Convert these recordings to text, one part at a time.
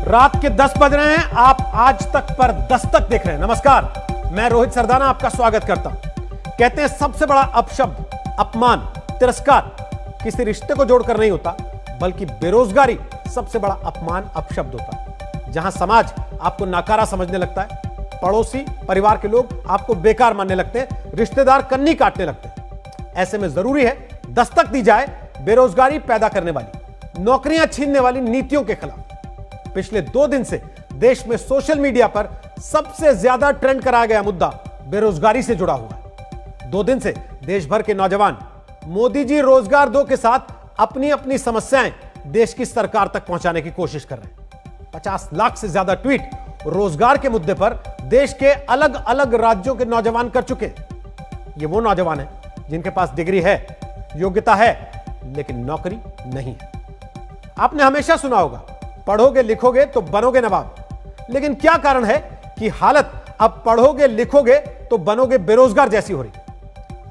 रात के 10 बज रहे हैं। आप आज तक पर दस्तक देख रहे हैं। नमस्कार, मैं रोहित सरदाना आपका स्वागत करता हूं। कहते हैं सबसे बड़ा अपशब्द, अपमान, तिरस्कार किसी रिश्ते को जोड़कर नहीं होता, बल्कि बेरोजगारी सबसे बड़ा अपमान, अपशब्द होता है। जहां समाज आपको नाकारा समझने लगता है, पड़ोसी, परिवार के लोग आपको बेकार मानने लगते हैं, रिश्तेदार कन्नी काटने लगते हैं। ऐसे में जरूरी है दस्तक दी जाए बेरोजगारी पैदा करने वाली, नौकरियां छीनने वाली नीतियों के खिलाफ। पिछले 2 दिन से देश में सोशल मीडिया पर सबसे ज्यादा ट्रेंड कराया गया मुद्दा बेरोजगारी से जुड़ा हुआ है। 2 दिन से देश भर के नौजवान मोदी जी रोजगार दो के साथ अपनी अपनी समस्याएं देश की सरकार तक पहुंचाने की कोशिश कर रहे हैं। 50 लाख से ज्यादा ट्वीट रोजगार के मुद्दे पर देश के अलग अलग राज्यों के नौजवान कर चुके हैं। ये वो नौजवान हैं जिनके पास डिग्री है, योग्यता है, लेकिन नौकरी नहीं है। आपने हमेशा सुना होगा, पढ़ोगे लिखोगे तो बनोगे नवाब। लेकिन क्या कारण है कि हालत अब पढ़ोगे लिखोगे तो बनोगे बेरोजगार जैसी हो रही?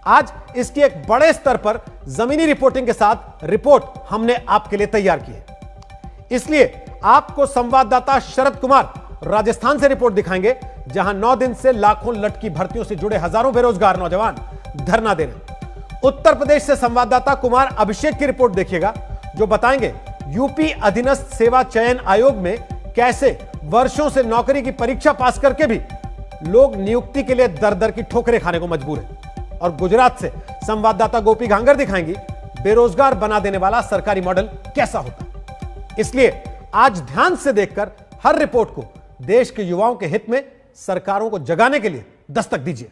आज इसकी एक बड़े स्तर पर जमीनी रिपोर्टिंग के साथ रिपोर्ट हमने आपके लिए तैयार की है। इसलिए आपको संवाददाता शरद कुमार राजस्थान से रिपोर्ट दिखाएंगे, जहां 9 दिन से लाखों लटकी भर्तियों से जुड़े हजारों बेरोजगार नौजवान धरना दे रहे हैं। उत्तर प्रदेश से संवाददाता कुमार अभिषेक की रिपोर्ट देखिएगा, जो बताएंगे यूपी अधीनस्थ सेवा चयन आयोग में कैसे वर्षों से नौकरी की परीक्षा पास करके भी लोग नियुक्ति के लिए दर दर की ठोकरें खाने को मजबूर हैं। और गुजरात से संवाददाता गोपी घांगर दिखाएंगी बेरोजगार बना देने वाला सरकारी मॉडल कैसा होता है। इसलिए आज ध्यान से देखकर हर रिपोर्ट को देश के युवाओं के हित में सरकारों को जगाने के लिए दस्तक दीजिए।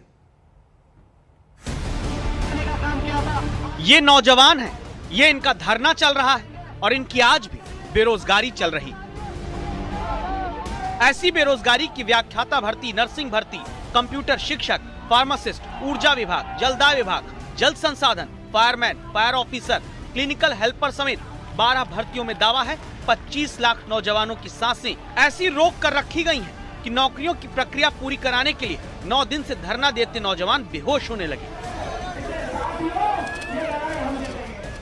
ये नौजवान है, ये इनका धरना चल रहा है और इनकी आज भी बेरोजगारी चल रही। ऐसी बेरोजगारी की व्याख्याता भर्ती, नर्सिंग भर्ती, कंप्यूटर शिक्षक, फार्मासिस्ट, ऊर्जा विभाग, जलदाय विभाग, जल संसाधन, fireman, fire officer, clinical helper समेत 12 भर्तियों में दावा है 25 लाख नौजवानों की सांसें ऐसी रोक कर रखी गई हैं कि नौकरियों की प्रक्रिया पूरी कराने के लिए 9 दिन से धरना देते नौजवान बेहोश होने लगे।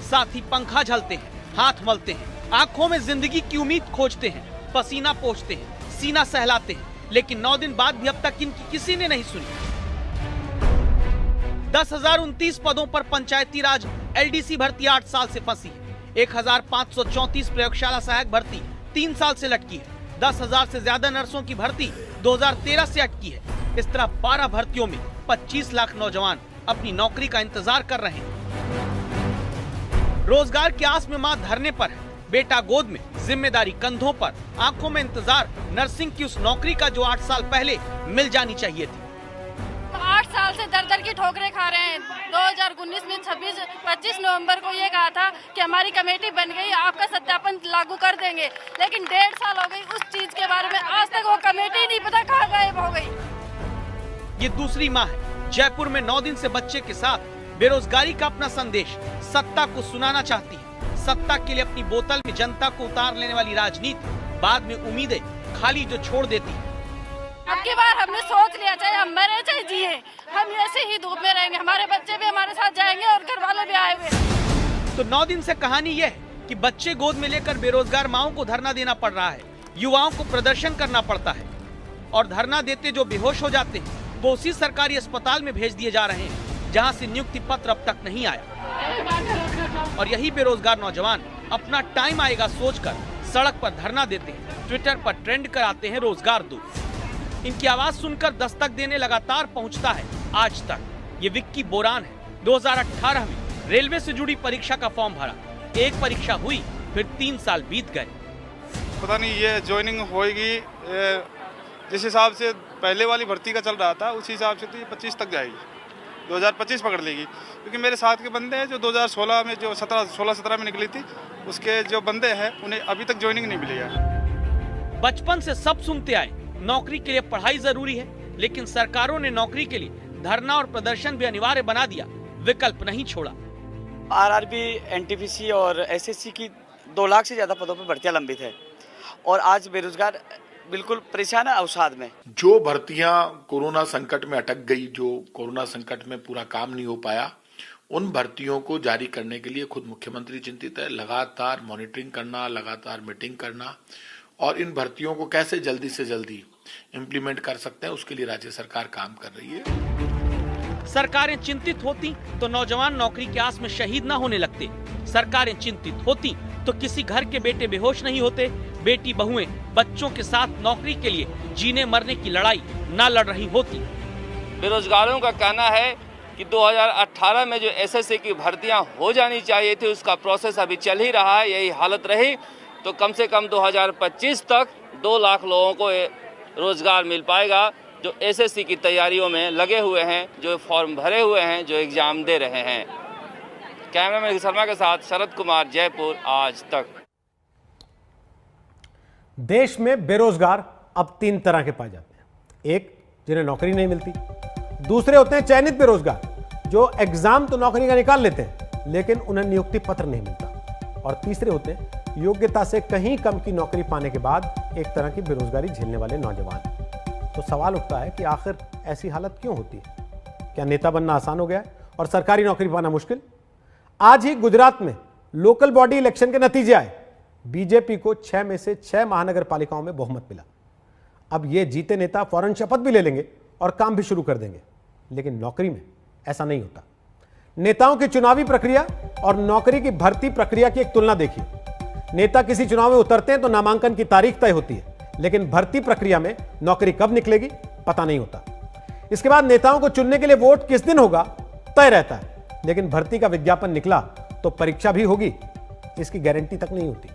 साथ ही पंखा झलते हैं, हाथ मलते हैं, आंखों में जिंदगी की उम्मीद खोजते हैं, पसीना पोंछते हैं, सीना सहलाते हैं, लेकिन 9 दिन बाद भी अब तक इनकी किसी ने नहीं सुनी। 10,029 पदों पर पंचायती राज एलडीसी भर्ती 8 साल से फंसी है। 1,534 प्रयोगशाला सहायक भर्ती 3 साल से लटकी है। 10,000 से ज्यादा नर्सों की भर्ती 2013 से अटकी है। इस तरह 12 भर्तियों में 25 लाख नौजवान अपनी नौकरी का इंतजार कर रहे हैं। रोजगार की आस में मां धरने पर है, बेटा गोद में, जिम्मेदारी कंधों पर, आंखों में इंतजार नर्सिंग की उस नौकरी का जो 8 साल पहले मिल जानी चाहिए थी। 8 साल से दर दर की ठोकरें खा रहे हैं। 2019 में 25 नवंबर को ये कहा था कि हमारी कमेटी बन गई, आपका सत्यापन लागू कर देंगे, लेकिन 1.5 साल हो गई उस चीज के बारे में, आज तक वो कमेटी नहीं पता कहाँ गायब हो गई। ये दूसरी माँ है, जयपुर में 9 दिन से बच्चे के साथ बेरोजगारी का अपना संदेश सत्ता को सुनाना चाहती है। सत्ता के लिए अपनी बोतल में जनता को उतार लेने वाली राजनीति बाद में उम्मीदें खाली जो छोड़ देती है। अब की बार हमने सोच लिया, चाहे हम मरे चाहे जिए, हम ऐसे ही धूप में रहेंगे, हमारे बच्चे भी हमारे साथ जाएंगे और घर वाले भी आए हुए। तो 9 दिन से कहानी यह है कि बच्चे गोद में लेकर बेरोजगार माओं को धरना देना पड़ रहा है, युवाओं को प्रदर्शन करना पड़ता है, और धरना देते जो बेहोश हो जाते हैं वो उसी सरकारी अस्पताल में भेज दिए जा रहे हैं जहाँ से नियुक्ति पत्र अब तक नहीं आया। और यही बेरोजगार नौजवान अपना टाइम आएगा सोचकर सड़क पर धरना देते हैं, ट्विटर पर ट्रेंड कराते हैं रोजगार दो। इनकी आवाज सुनकर दस्तक देने लगातार पहुंचता है आज तक ये विक्की बोरान है। 2018 में रेलवे से जुड़ी परीक्षा का फॉर्म भरा, एक परीक्षा हुई, फिर 3 साल बीत गए। पता नहीं ये ज्वाइनिंग होएगी, जिस हिसाब से पहले वाली भर्ती का चल रहा था उस हिसाब से तो ये 25 तक जाएगी, 2025 पकड़ लेगी। क्योंकि मेरे साथ के बंदे हैं जो 2016 में, जो 16-17 में निकली थी, उसके जो बंदे हैं उन्हें अभी तक ज्वाइनिंग नहीं मिली है। बचपन से सब सुनते आए नौकरी के लिए पढ़ाई जरूरी है, लेकिन सरकारों ने नौकरी के लिए धरना और प्रदर्शन भी अनिवार्य बना दिया, विकल्प नहीं छोड़ा। आरआरबी, एनटीपीसी और एसएससी की 2 लाख से ज्यादा पदों पर भर्तियां लंबित है और आज बेरोजगार बिल्कुल परेशान है अवसाद में। जो भर्तियां कोरोना संकट में अटक गई, जो कोरोना संकट में पूरा काम नहीं हो पाया, उन भर्तियों को जारी करने के लिए खुद मुख्यमंत्री चिंतित है। लगातार मॉनिटरिंग करना, लगातार मीटिंग करना और इन भर्तियों को कैसे जल्दी से जल्दी इम्प्लीमेंट कर सकते हैं, उसके लिए राज्य सरकार काम कर रही है। सरकारें चिंतित होती तो नौजवान नौकरी की आस में शहीद न होने लगते। सरकारें चिंतित होती तो किसी घर के बेटे बेहोश नहीं होते। बेटी बहुएं बच्चों के साथ नौकरी के लिए जीने मरने की लड़ाई न लड़ रही होती। बेरोजगारों का कहना है कि 2018 में जो एसएससी की भर्तियां हो जानी चाहिए थी, उसका प्रोसेस अभी चल ही रहा है। यही हालत रही तो कम से कम 2025 तक 2 लाख लोगों को रोजगार मिल पाएगा, जो एसएससी की तैयारियों में लगे हुए हैं, जो फॉर्म भरे हुए हैं, जो एग्जाम दे रहे हैं। कैमरामैन शर्मा के साथ शरद कुमार, जयपुर, आज तक। देश में बेरोजगार अब 3 तरह के पाए जाते हैं। एक, जिन्हें नौकरी नहीं मिलती। दूसरे होते हैं चयनित बेरोजगार, जो एग्जाम तो नौकरी का निकाल लेते हैं लेकिन उन्हें नियुक्ति पत्र नहीं मिलता। और तीसरे होते हैं योग्यता से कहीं कम की नौकरी पाने के बाद एक तरह की बेरोजगारी झेलने वाले नौजवान। तो सवाल उठता है कि आखिर ऐसी हालत क्यों होती है? क्या नेता बनना आसान हो गया है और सरकारी नौकरी पाना मुश्किल? आज ही गुजरात में लोकल बॉडी इलेक्शन के नतीजे आए। बीजेपी को 6 में से 6 महानगर पालिकाओं में बहुमत मिला। अब ये जीते नेता फौरन शपथ भी ले लेंगे और काम भी शुरू कर देंगे, लेकिन नौकरी में ऐसा नहीं होता। नेताओं की चुनावी प्रक्रिया और नौकरी की भर्ती प्रक्रिया की एक तुलना देखिए। नेता किसी चुनाव में उतरते हैं तो नामांकन की तारीख तय होती है, लेकिन भर्ती प्रक्रिया में नौकरी कब निकलेगी पता नहीं होता। इसके बाद नेताओं को चुनने के लिए वोट किस दिन होगा तय रहता है, लेकिन भर्ती का विज्ञापन निकला तो परीक्षा भी होगी, इसकी गारंटी तक नहीं होती।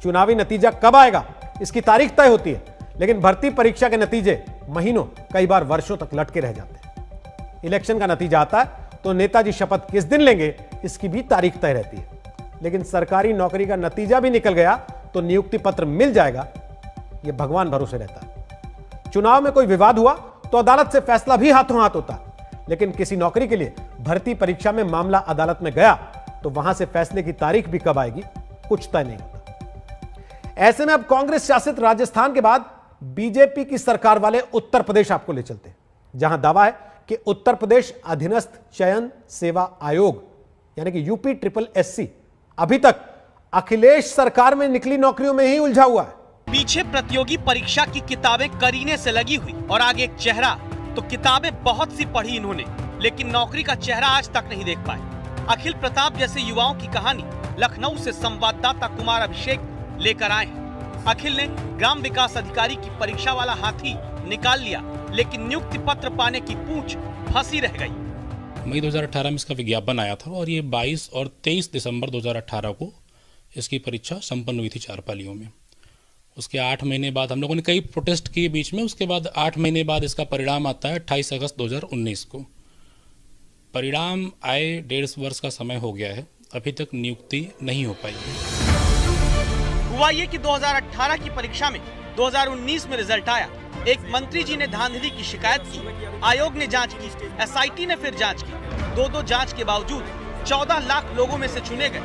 चुनावी नतीजा कब आएगा इसकी तारीख तय होती है, लेकिन भर्ती परीक्षा के नतीजे महीनों, कई बार वर्षों तक लटके रह जाते हैं। इलेक्शन का नतीजा आता है तो नेताजी शपथ किस दिन लेंगे इसकी भी तारीख तय रहती है, लेकिन सरकारी नौकरी का नतीजा भी निकल गया तो नियुक्ति पत्र मिल जाएगा, यह भगवान भरोसे रहता है। चुनाव में कोई विवाद हुआ तो अदालत से फैसला भी हाथों हाथ होता, लेकिन किसी नौकरी के लिए भर्ती परीक्षा में मामला अदालत में गया तो वहां से फैसले की तारीख भी कब आएगी कुछ तय नहीं होता। ऐसे में अब कांग्रेस शासित राजस्थान के बाद बीजेपी की सरकार वाले उत्तर प्रदेश आपको ले चलते हैं, जहां दावा है कि उत्तर प्रदेश अधीनस्थ चयन सेवा आयोग यानी कि UPSSC अभी तक अखिलेश सरकार में निकली नौकरियों में ही उलझा हुआ है। पीछे प्रतियोगी परीक्षा की किताबें करीने से लगी हुई और आगे एक चेहरा। तो किताबें बहुत सी पढ़ी इन्होंने, लेकिन नौकरी का चेहरा आज तक नहीं देख पाए। अखिल प्रताप जैसे युवाओं की कहानी लखनऊ से संवाददाता कुमार अभिषेक लेकर आए हैं। अखिल ने ग्राम विकास अधिकारी की परीक्षा वाला हाथी निकाल लिया, लेकिन नियुक्ति पत्र पाने की पूंछ फंसी रह गई। मई 2018 में इसका विज्ञापन आया था और ये 22 और 23 दिसंबर 2018 को इसकी परीक्षा संपन्न हुई थी 4 पालियों में। उसके 8 महीने बाद हम लोगों ने कई प्रोटेस्ट किए बीच में। उसके बाद 8 महीने बाद इसका परिणाम आता है 28 अगस्त 2019 को। परिणाम आए 1.5 वर्ष का समय हो गया है, अभी तक नियुक्ति नहीं हो पाई है। हुआ ये कि 2018 की परीक्षा में 2019 में रिजल्ट आया। एक मंत्री जी ने धांधली की शिकायत की, आयोग ने जांच की, SIT ने फिर जांच की। 2 जांच के बावजूद 14 लाख लोगों में से चुने गए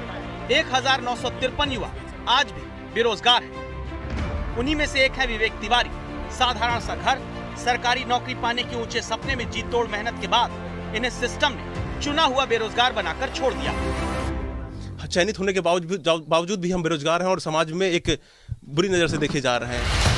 1953 युवा आज भी बेरोजगार हैं। उन्हीं में से एक है विवेक तिवारी। साधारण सा घर, सरकारी नौकरी पाने के ऊंचे सपने में जी तोड़ मेहनत के बाद इन्हें सिस्टम ने चुना हुआ बेरोजगार बनाकर छोड़ दिया। चयनित होने के बावजूद भी हम बेरोजगार हैं और समाज में एक बुरी नजर से देखे जा रहे हैं।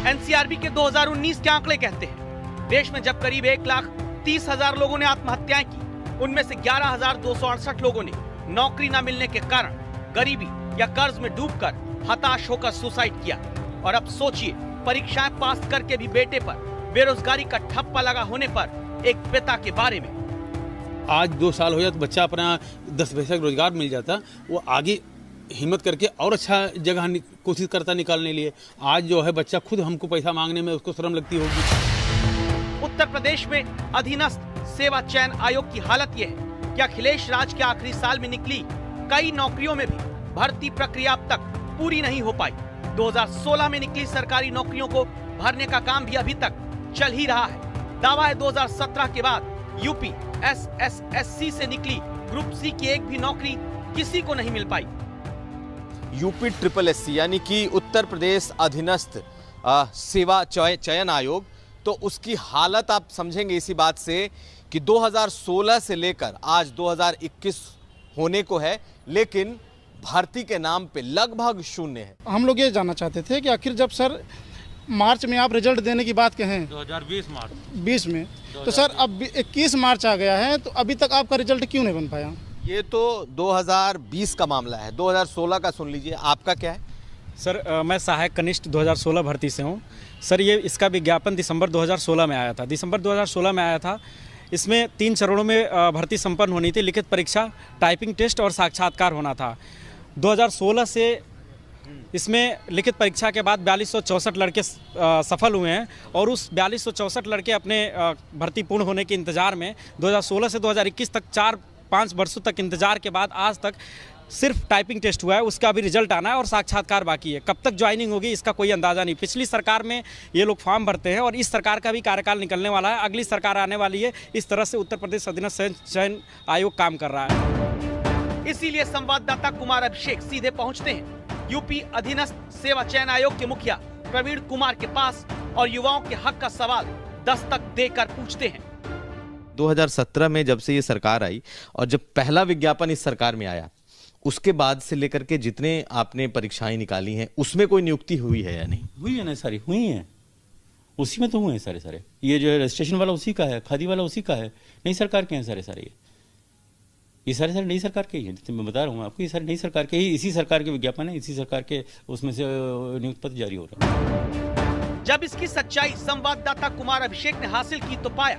NCRB के 2019 के आंकड़े कहते हैं देश में जब करीब 1,30,000 लोगों ने आत्महत्याएं की, उनमें से 11,268 लोगों ने नौकरी न मिलने के कारण गरीबी या कर्ज में डूबकर हताश होकर सुसाइड किया। और अब सोचिए, परीक्षाएं पास करके भी बेटे पर बेरोजगारी का ठप्पा लगा होने पर एक पिता के बारे में। आज 2 साल हो जाए तो बच्चा अपना 10 पैसा रोजगार मिल जाता, वो आगे हिम्मत करके और अच्छा जगह कोशिश करता निकालने लिए। आज जो है बच्चा खुद हमको पैसा मांगने में उसको शर्म लगती होगी। उत्तर प्रदेश में अधीनस्थ सेवा चयन आयोग की हालत यह है कि अखिलेश राज के आखिरी साल में निकली कई नौकरियों में भी भर्ती प्रक्रिया अब तक पूरी नहीं हो पाई। 2016 में निकली सरकारी नौकरियों को भरने का काम भी अभी तक चल ही रहा है। दावा है 2017 के बाद UPSSC से निकली ग्रुप C की एक भी नौकरी किसी को नहीं मिल पाई। UPSSC यानी कि उत्तर प्रदेश अधीनस्थ सेवा चयन आयोग, तो उसकी हालत आप समझेंगे इसी बात से कि 2016 से लेकर आज 2021 होने को है, लेकिन भर्ती के नाम पे लगभग शून्य है। हम लोग ये जानना चाहते थे कि आखिर जब सर मार्च में आप रिजल्ट देने की बात कहें 2020 में, तो सर अब 21 मार्च आ गया है, तो अभी तक आपका रिजल्ट क्यों नहीं बन पाया? ये तो 2020 का मामला है, 2016 का सुन लीजिए। आपका क्या है? सर मैं सहायक कनिष्ठ 2016 भर्ती से हूँ सर। ये इसका विज्ञापन दिसंबर 2016 में आया था। दिसंबर 2016 में आया था। इसमें 3 चरणों में भर्ती संपन्न होनी थी। लिखित परीक्षा, टाइपिंग टेस्ट और साक्षात्कार होना था। 2016 से इसमें लिखित परीक्षा के बाद 4264 लड़के सफल हुए हैं और उस 4264 लड़के अपने भर्ती पूर्ण होने के इंतज़ार में 2016 से 2021 तक 4-5 वर्षों तक इंतज़ार के बाद आज तक सिर्फ टाइपिंग टेस्ट हुआ है। उसका भी रिजल्ट आना है और साक्षात्कार बाकी है। कब तक ज्वाइनिंग होगी इसका कोई अंदाज़ा नहीं। पिछली सरकार में ये लोग फॉर्म भरते हैं और इस सरकार का भी कार्यकाल निकलने वाला है। अगली सरकार आने वाली है। इस तरह से उत्तर प्रदेश अधीनस्थ चयन आयोग काम कर रहा है। इसीलिए संवाददाता कुमार अभिषेक सीधे पहुंचते हैं यूपी अधीनस्थ सेवा चयन आयोग के मुखिया प्रवीण कुमार के पास और युवाओं के हक का सवाल दस्तक देकर पूछते हैं। 2017 में जब से ये सरकार आई और जब पहला विज्ञापन इस सरकार में आया, उसके बाद से लेकर के जितने आपने परीक्षाएं निकाली हैं उसमें कोई नियुक्ति हुई है या नहीं? हुई है ना, सारी हुई हैं। उसी में तो हुए हैं सारे। ये जो है रजिस्ट्रेशन वाला उसी का है, खादी वाला उसी का है। नई सरकार के हैं सारे। ये सारे नई सरकार के ही हैं। मैं बता रहा हूँ आपको, ये सारे नई सरकार के ही, इसी सरकार के विज्ञापन है, इसी सरकार के उसमें से नियुक्ति पत्र जारी हो रहा है। जब इसकी सच्चाई संवाददाता कुमार अभिषेक ने हासिल की तो पाया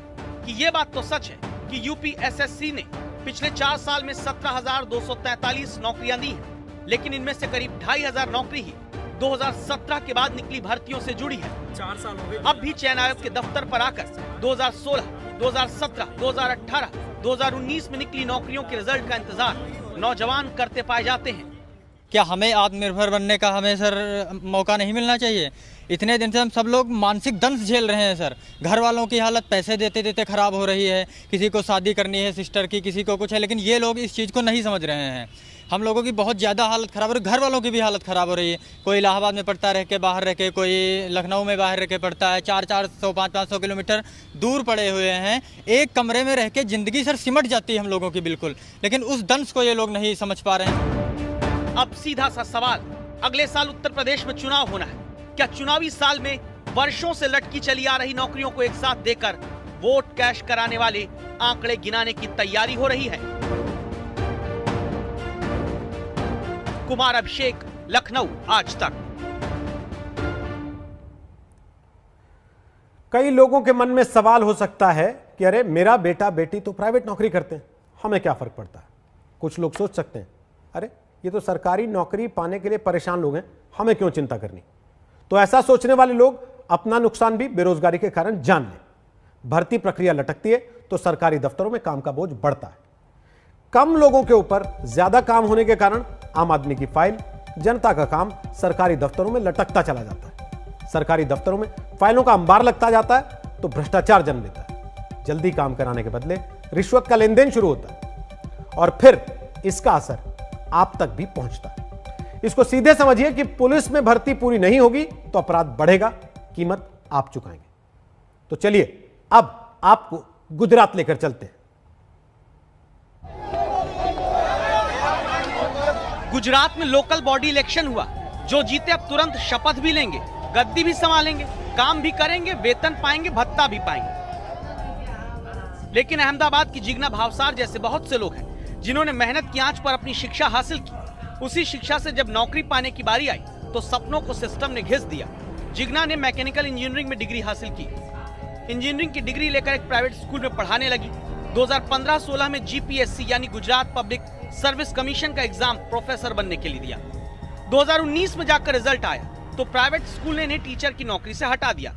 कि ये बात तो सच है कि यूपी एसएससी ने पिछले 4 साल में 17,243 नौकरियां दी हैं, लेकिन इनमें से करीब 2,500 नौकरी ही 2017 के बाद निकली भर्तियों से जुड़ी है। 4 साल हो गए। अब भी चयन आयोग के दफ्तर पर आकर 2016, 2017, 2018, 2019 में निकली नौकरियों के रिजल्ट का इंतजार नौजवान करते पाए जाते हैं। क्या हमें आत्मनिर्भर बनने का हमें सर मौका नहीं मिलना चाहिए? इतने दिन से हम सब लोग मानसिक दंश झेल रहे हैं सर। घर वालों की हालत पैसे देते देते खराब हो रही है। किसी को शादी करनी है सिस्टर की, किसी को कुछ है, लेकिन ये लोग इस चीज़ को नहीं समझ रहे हैं। हम लोगों की बहुत ज़्यादा हालत ख़राब हो रही है, घर वालों की भी हालत ख़राब हो रही है। कोई इलाहाबाद में पढ़ता रह के बाहर रह के, कोई लखनऊ में बाहर रह के पढ़ता है। 400-400, 500-500 किलोमीटर दूर पड़े हुए हैं। एक कमरे में रह के ज़िंदगी सर सिमट जाती है हम लोगों की बिल्कुल, लेकिन उस दंश को ये लोग नहीं समझ पा रहे हैं। अब सीधा सा सवाल, अगले साल उत्तर प्रदेश में चुनाव होना है। क्या चुनावी साल में वर्षों से लटकी चली आ रही नौकरियों को एक साथ देकर वोट कैश कराने वाले आंकड़े गिनाने की तैयारी हो रही है? कुमार अभिषेक, लखनऊ, आज तक। कई लोगों के मन में सवाल हो सकता है कि अरे मेरा बेटा बेटी तो प्राइवेट नौकरी करते हैं, हमें क्या फर्क पड़ता है। कुछ लोग सोच सकते हैं अरे ये तो सरकारी नौकरी पाने के लिए परेशान लोग हैं, हमें क्यों चिंता करनी। तो ऐसा सोचने वाले लोग अपना नुकसान भी बेरोजगारी के कारण जान लें। भर्ती प्रक्रिया लटकती है तो सरकारी दफ्तरों में काम का बोझ बढ़ता है। कम लोगों के ऊपर ज्यादा काम होने के कारण आम आदमी की फाइल, जनता का काम सरकारी दफ्तरों में लटकता चला जाता है। सरकारी दफ्तरों में फाइलों का अंबार लगता जाता है तो भ्रष्टाचार जन्म लेता है। जल्दी काम कराने के बदले रिश्वत का लेन देन शुरू होता है और फिर इसका असर आप तक भी पहुंचता है। इसको सीधे समझिए कि पुलिस में भर्ती पूरी नहीं होगी तो अपराध बढ़ेगा, कीमत आप चुकाएंगे। तो चलिए अब आपको गुजरात लेकर चलते हैं। गुजरात में लोकल बॉडी इलेक्शन हुआ। जो जीते अब तुरंत शपथ भी लेंगे, गद्दी भी संभालेंगे, काम भी करेंगे, वेतन पाएंगे, भत्ता भी पाएंगे। लेकिन अहमदाबाद की जिग्ना भावसार जैसे बहुत से लोग हैं जिन्होंने मेहनत की आंच पर अपनी शिक्षा हासिल की। उसी शिक्षा से जब नौकरी पाने की बारी आई तो सपनों को सिस्टम ने घिस दिया। जिग्ना ने मैकेनिकल इंजीनियरिंग में डिग्री हासिल की। इंजीनियरिंग की डिग्री लेकर एक प्राइवेट स्कूल में पढ़ाने लगी। 2015-16 में जीपीएससी यानी गुजरात पब्लिक सर्विस कमीशन का एग्जाम प्रोफेसर बनने के लिए दिया। 2019 में जाकर रिजल्ट आया तो प्राइवेट स्कूल ने इन्हें टीचर की नौकरी से हटा दिया।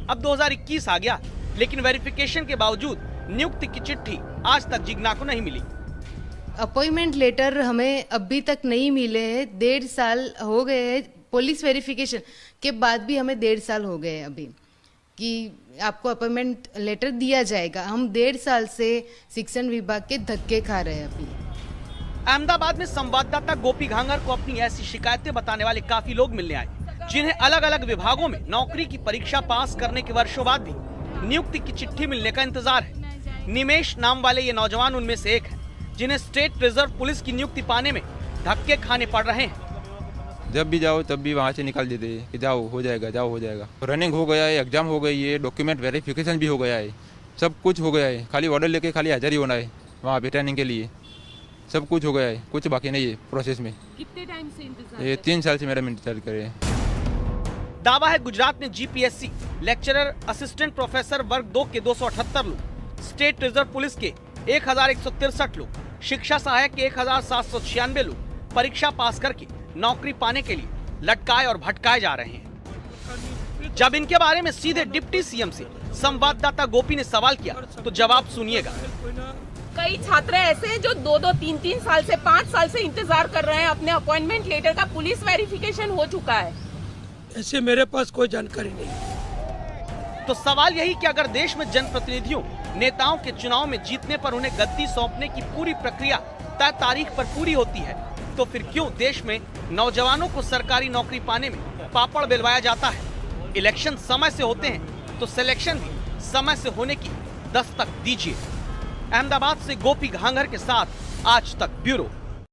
अब 2021 आ गया, लेकिन वेरिफिकेशन के बावजूद नियुक्ति की चिट्ठी आज तक जिग्ना को नहीं मिली। अपॉइंटमेंट लेटर हमें अभी तक नहीं मिले हैं। 1.5 साल हो गए हैं। पुलिस वेरिफिकेशन के बाद भी हमें 1.5 साल हो गए अभी कि आपको अपॉइंटमेंट लेटर दिया जाएगा। हम 1.5 साल से शिक्षण विभाग के धक्के खा रहे हैं अभी। अहमदाबाद में संवाददाता गोपी घांगर को अपनी ऐसी शिकायतें बताने वाले काफी लोग मिलने आए, जिन्हें अलग अलग विभागों में नौकरी की परीक्षा पास करने के वर्षों बाद भी नियुक्ति की चिट्ठी मिलने का इंतजार है। निमेश नाम वाले ये नौजवान उनमें से एक है, जिन्हें स्टेट रिजर्व पुलिस की नियुक्ति पाने में धक्के खाने पड़ रहे हैं। जब भी जाओ तब भी वहाँ से निकाल देते हैं कि जाओ हो जाएगा, जाओ हो जाएगा। रनिंग हो गया है, एग्जाम हो गई है, डॉक्यूमेंट वेरिफिकेशन भी हो गया है, सब कुछ हो गया है। खाली ऑर्डर लेके खाली हाजिर ही होना है वहाँ पे ट्रेनिंग के लिए। सब कुछ हो गया है, कुछ बाकी नहीं है प्रोसेस में। कितने टाइम से इंतजार? ये 3 साल से मेरा इंतजार करे हैं। दावा है गुजरात में जीपीएससी लेक्चरर असिस्टेंट प्रोफेसर वर्ग 2 के 278 लोग, स्टेट रिजर्व पुलिस के 1163 लोग, शिक्षा सहायक के 1796 लोग परीक्षा पास करके नौकरी पाने के लिए लटकाए और भटकाए जा रहे हैं। जब इनके बारे में सीधे डिप्टी सीएम से संवाददाता गोपी ने सवाल किया तो जवाब सुनिएगा। कई छात्र ऐसे हैं जो 2-2, 3-3 साल से 5 साल से इंतजार कर रहे हैं अपने अपॉइंटमेंट लेटर का। पुलिस वेरिफिकेशन हो चुका है। ऐसे मेरे पास कोई जानकारी नहीं। तो सवाल यही कि अगर देश में जनप्रतिनिधियों नेताओं के चुनाव में जीतने पर उन्हें गद्दी सौंपने की पूरी प्रक्रिया तय तारीख पर पूरी होती है तो फिर क्यों देश में नौजवानों को सरकारी नौकरी पाने में पापड़ बेलवाया जाता है? इलेक्शन समय से होते हैं तो सिलेक्शन भी समय से होने की दस्तक दीजिए। अहमदाबाद से गोपी घांगर के साथ आज तक ब्यूरो।